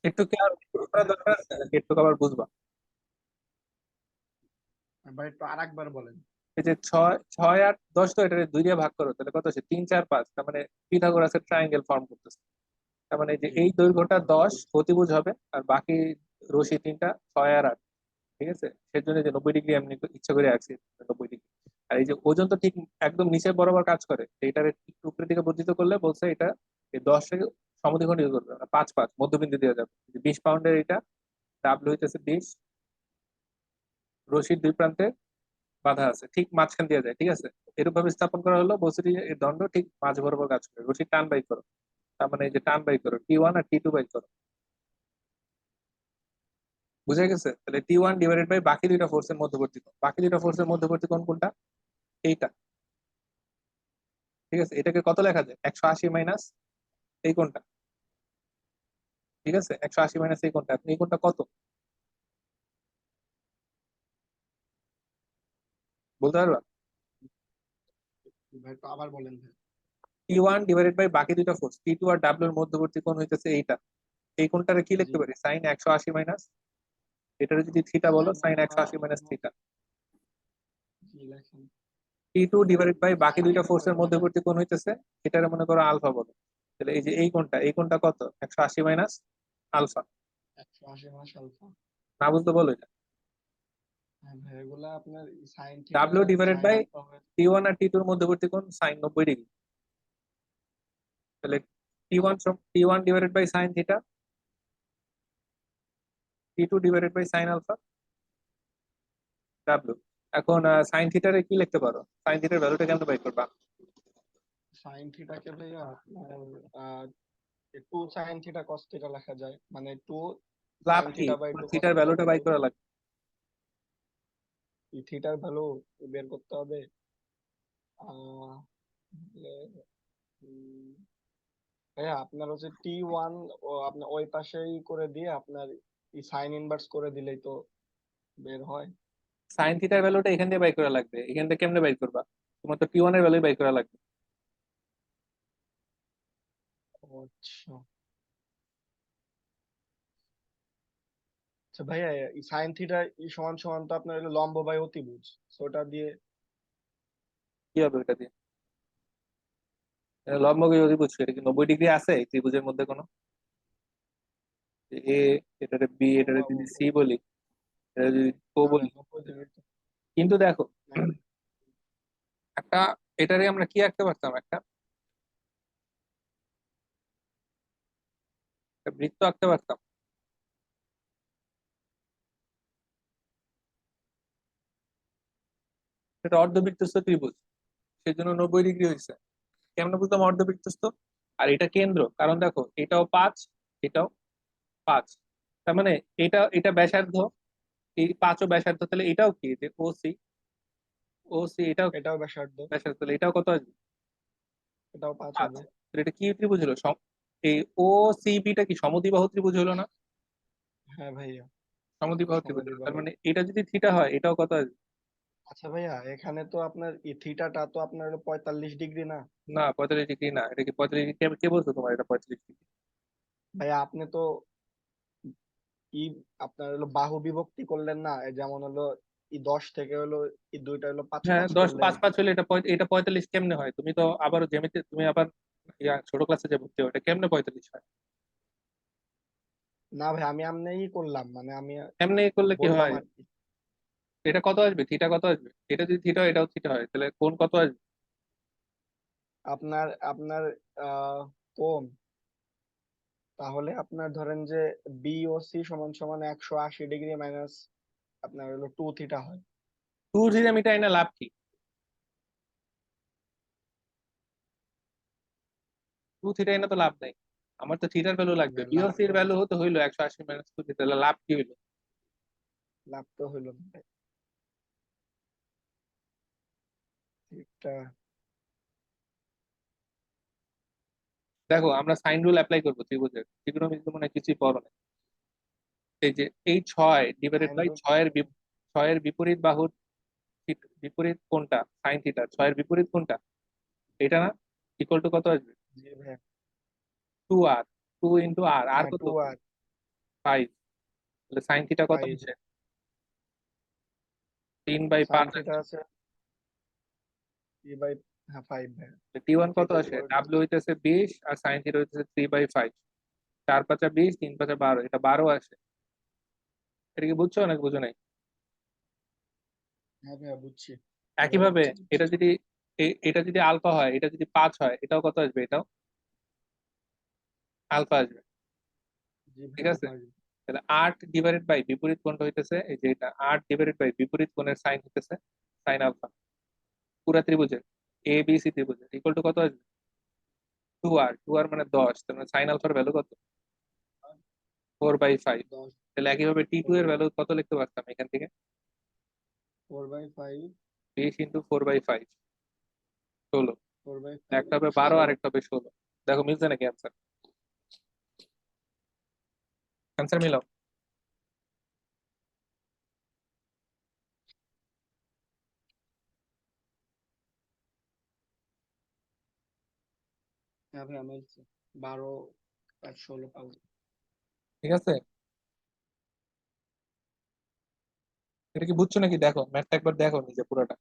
একটু কি আর করা দরকার আছে নাকি একটু আবার বুঝবা? ভাই একটু আরেকবার বলেন। এই যে 6 6 8 10, তো এটা 2 দিয়ে ভাগ করো, তাহলে কত আসে? 3 4 5, তার মানে পিথাগোরাসের ট্রায়াঙ্গেল ফর্ম করতেছে। তার মানে এই যে জি এই দৈর্ঘ্যটা বুঝতে 10 পেরেছি। অতিভুজ হবে, আর বাকি রশি তিনটা 6 আর 8। ঠিক আছে, সেজন্য যে 90 ডিগ্রি আমি ইচ্ছা করে আছি, 90 ডিগ্রি। আর এই যে ওজন তো ঠিক একদম নিচে বরাবর কাজ করে, এইটার একটু উপরের দিকে বর্ধিত করলে বলছে এটা এই 10 সমদ্বিখণ্ডিত করবে, 5 5 মধ্যবিন্দু দেওয়া যাবে। 20 পাউন্ডের এটা, ডাব্লিউ হইতেছে 20, রশির দুই প্রান্তে বাধা আছে, ঠিক মাঝখান দিয়ে যায়। ঠিক আছে, এরূপ ভাবে স্থাপন করা হলো, বলছে যে এই দণ্ড ঠিক মাঝ বরাবর কাজ করে। রশির টান বাই করো, তার মানে এই যে টান বাই করো, T1 আর T2 বাই করো। বুঝা গেছে? তাহলে T1 ডিভাইডেড বাই বাকি দুইটা ফোর্সের মধ্যবর্তী কোণ। বাকি দুইটা ফোর্সের মধ্যবর্তী কোণ কোনটা? এইটা। ঠিক আছে, এটাকে কত লেখা যায়? 180 মাইনাস এই কোণটা। ঠিক আছে, 180 মাইনাস এই কোণটা, আপনি এই কোণটা কত বলতে পারবা? ভাই একটু আবার বলেন ভাই। T1 ডিভাইডেড বাই বাকি দুইটা ফোর্স, T2 আর ডাব্লিউ এর মধ্যবর্তী কোণ হইতেছে এইটা। এই কোণটারে কি জি লিখতে পারি? সাইন 180 মাইনাস, এটারে যদি থিটা বলো, সাইন সাইন একশো 180 আশি মাইনাস থিটা। জি লেখেন। T2 ডিভাইডেড বাই বাকি দুইটা সাইন ফোর্সের মধ্যবর্তী কোণ হইতেছে, এটারে মনে করো আলফা বলো। তাহলে এই যে এই কোণটা কত? 180 মাইনাস আলফা। 180 মাস আলফা। না বুঝতে বলো এটা। হ্যাঁ ভাই এগুলা আপনার sine theta W divided sine by alpha হয়ে। T1 আর T2 এর মধ্যবর্তী কোণ সাইন 90 ডিগ্রি। তাহলে T1 divided by sine theta, T2 divided by sine alpha, W. এখন সাইন থিটারে কি লিখতে পারো? সাইন থিটার ভ্যালুটা কেমন বাই করবা? সাইন থিটাকে ভাইয়া আপনার two sine theta cos theta লেখা যায়, মানে টু লাভ সাইন কি? থিটা বাই টু কস থিটার থিটা ভ্যালুটা বাই দিলেই করা লাগবে। এই থিটার ভ্যালু বের করতে হবে। আহ উম, ভাইয়া আপনার হচ্ছে T1 ও আপনার ওই পাশেই করে দিয়ে আপনার সাইন ইনভার্স করে দিলেই তো বের হয়। সাইন থিটার ভ্যালুটা এখান দিয়ে বাই করা লাগবে, এখান থেকে কেমনে বাই করবা? তোমার তো T1 এর ভ্যালু বাই করা লাগবে। ও আচ্ছা। আচ্ছা ভাইয়া এই সাইন থিটা সমান সমান তো আপনার হলো লম্ব বাই অতিভুজ, তো ওটা দিয়ে কি হবে ওটা দিয়ে? লম্ব যদি বুঝছো, এটা কি 90 ডিগ্রি আছে এই ত্রিভুজের মধ্যে কোনো? এ, এটারে বি, ও এটারে বাবু, যদি সি বলি, এটা যদি ও না না বলি। 90 ডিগ্রি তো কিন্তু দেখো, নাই। একটা এটারে আমরা কি আঁকতে পারতাম? একটা বৃত্ত আঁকতে পারতাম। এটা অর্ধবৃত্তস্থ ত্রিভুজ, সেজন্য 90 ডিগ্রি হয়েছে। কেমন বুঝলাম অর্ধবৃত্তস্থ? আর এটা কেন্দ্র, কারণ দেখো এটাও 5, এটাও 5, তার মানে এটা এটা ব্যাসার্ধ, এই 5ও ব্যাসার্ধ, তাহলে এটাও কি? যে ও সি, ও সি এটাও এটাও ব্যাসার্ধ, ব্যাসার্ধ, তাহলে এটাও কত আসবে? এটাও 5 5। হবে। তাহলে এটা কি ত্রিভুজ হলো? এই ও সি বিটা কি সমদ্বিবাহু ত্রিভুজ হলো না? হ্যাঁ ভাইয়া সমদ্বিবাহু ত্রিভুজ হলো, তার সমদ্বিবাহু। মানে এটা যদি থিটা হয়, এটাও কত আসবে? আচ্ছা ভাইয়া এখানে তো আপনার এই থিটাটা তো আপনার হলো 45 ডিগ্রি না? না, 45 ডিগ্রি না। এটা কি 45 ডিগ্রি? কে কে বলছো তোমার এটা 45 ডিগ্রি? ভাইয়া আপনি তো ই আপনার হলো বাহু বিভক্তি করলেন না, এই যেমন হলো 10 থেকে হলো দুইটা হলো 5 হ্যাঁ, 5 10 করলেন। 5 5 হলে এটা এটা 45 কেমনে হয়? তুমি তো আবার জ্যামিতি, তুমি আবার ছোট ক্লাসে যে ভর্তি হয়, এটা কেমনে 45 হয়? না ভাই আমি আমনেই করলাম, মানে আমি এমনি করলে কি বললাম হয়? আর কি। এটা কত আসবে? থিটা কত আসবে? এটা যদি থিটা হয়, এটাও থিটা হয়, তাহলে কোণ কত আসবে? আপনার আপনার আহ কোণ তাহলে আপনার ধরেন যে বি ও সি সমান সমান 180 ডিগ্রি মাইনাস আপনার হলো টু থিটা হয়। 2 থিটা মিটার এনে লাভ কি? 2 থিটা এনে তো লাভ নাই। আমার তো থিটার ভ্যালু লাগবে, লাভ বিওসি এর তো ভ্যালু হতে হইলো 180 মাইনাস 2 থিটা, তাহলে লাভ কি হইলো? লাভ তো হইলো না ভাই। এটা দেখো, আমরা সাইন রুল অ্যাপ্লাই করবো ত্রিভুজের, ত্রিকোণমিতি মনে হয় কিছুই পড়ো না। এই যে এই 6 ডিভাইডেড সাইন বাই রুট। 6 এর বিপরীত বাহুর বিপরীত কোনটা? সাইন থিটা 6 এর বিপরীত কোনটা? এটা না? ইকুয়াল টু কত আসবে? জি ভাই। 2 আর, 2 ইন্টু আর, আর হ্যাঁ কত? টু আর 5, তাহলে সাইন থিটা কত 5 আসে? 3/5 সাইন থিটা আসে। আছে 3 বাই, হ্যাঁ 5 ভাই। টি1 কত কেটে আসে? করে দিচ্ছি। ডাব্লিউ হইতেছে 20 আর সাইন থিটা হইতেছে 3/5। 4 5 20, 3 5 12, এটা 12 আসে। এটা কি বুঝছো নাকি বুঝো নাই? হ্যাঁ ভাইয়া বুঝছি, এবার একইভাবে বুঝছি বুঝছি। এটা যদি এটা যদি আলফা হয়, এটা যদি 5 হয়, এটাও কত আসবে? এটাও আলফা আসবে। জি ঠিক ভাইয়া আছে, আলফা আসবে। তাহলে 8/, বিপরীত কোণটা হইতেছে এই যে এটা, 8/, বিপরীত কোণের সাইন হইতেছে সাইন আলফা। পুরা ত্রিভুজের, এ বি সি ত্রিভুজের ইকুয়াল টু কত আসবে? 2r। 2r মানে 10, তার মানে সাইন আলফার ভ্যালু কত? 4/5। 10 তাহলে একইভাবে টি টু ফোর এর বাই ভ্যালু কত লিখতে পারতাম এখান থেকে? 4/5 20 × 4/5, 16। 4/5 একটা হবে 12 আর 16। একটা হবে 16। দেখো মিলছে নাকি অ্যান্সার? অ্যান্সার মিলাও। হ্যাঁ ভাইয়া মিলছে, 12 আর 16 পাবো। ঠিক আছে, এটা কি বুঝছো নাকি? দেখো ম্যাথটা একবার দেখো নিজে পুরোটা।